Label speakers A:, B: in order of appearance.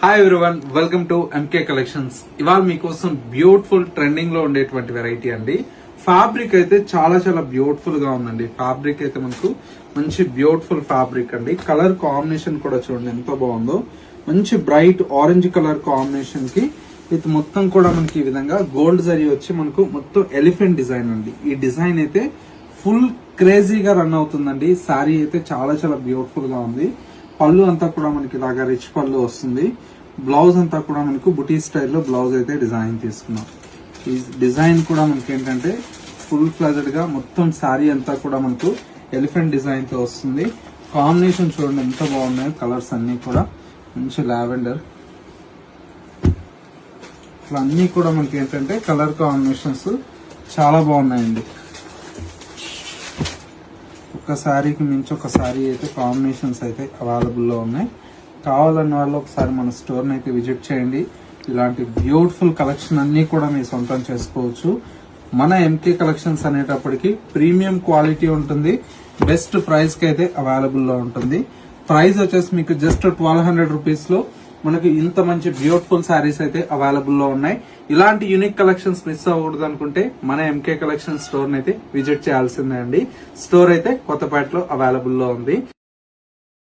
A: Hi everyone, welcome to MK collections. ఇవాళ మీకోసం beautiful trending లో ఉండేటువంటి వెరైటీ అండి. ఫ్యాబ్రిక్ అయితే చాలా చాలా బ్యూటిఫుల్ గా ఉందండి. ఫ్యాబ్రిక్ అయితే మనకు మంచి బ్యూటిఫుల్ ఫ్యాబ్రిక్ అండి. కలర్ కాంబినేషన్ కూడా చూడండి ఎంత బాగుందో. మంచి బ్రైట్ ఆరెంజ్ కలర్ కాంబినేషన్ కి ఇది మొత్తం కూడా మనకి ఈ విధంగా గోల్డ్ జరీ వచ్చి మనకు మొత్తం ఎలిఫెంట్ డిజైన్ అండి. ఈ డిజైన్ అయితే ఫుల్ క్రేజీగా రన్ అవుతుందండి. శారీ అయితే చాలా చాలా బ్యూటిఫుల్ గా ఉంది. పళ్ళు అంతా కూడా మనకి ఇలాగా రిచ్ పళ్ళు వస్తుంది. బ్లౌజ్ అంతా కూడా మనకు బుటీ స్టైల్లో బ్లౌజ్ అయితే డిజైన్ తీసుకున్నాం. ఈ డిజైన్ కూడా మనకి ఏంటంటే ఫుల్ ఫ్లెజ్డ్ గా మొత్తం శారీ అంతా కూడా మనకు ఎలిఫెంట్ డిజైన్ తో వస్తుంది. కాంబినేషన్ చూడండి ఎంత బాగున్నాయి. కలర్స్ అన్ని కూడా మంచి లావెండర్, ఇట్లా అన్ని కూడా మనకి ఏంటంటే కలర్ కాంబినేషన్స్ చాలా బాగున్నాయండి. ఒక శారీకి మించి ఒక శారీ అయితే కాంబినేషన్స్ అయితే అవైలబుల్ లో ఉన్నాయి. కావాలన్న వాళ్ళు ఒకసారి మన స్టోర్ అయితే విజిట్ చేయండి. ఇలాంటి బ్యూటిఫుల్ కలెక్షన్ అన్ని కూడా మీరు సొంతం చేసుకోవచ్చు. మన ఎంకే కలెక్షన్స్ అనేటప్పటికి ప్రీమియం క్వాలిటీ ఉంటుంది. బెస్ట్ ప్రైస్ కి అయితే అవైలబుల్ లో ఉంటుంది. ప్రైస్ వచ్చేసి మీకు జస్ట్ 1200 రూపీస్ లో మనకి ఇంత మంచి బ్యూటిఫుల్ శారీస్ అయితే అవైలబుల్ లో ఉన్నాయి. ఇలాంటి యూనిక్ కలెక్షన్స్ మిస్ అవ్వకూడదు అనుకుంటే మన ఎంకే కలెక్షన్ స్టోర్ అయితే విజిట్ చేయాల్సిందే అండి. స్టోర్ అయితే కొత్తపేటలో అవైలబుల్ లో ఉంది.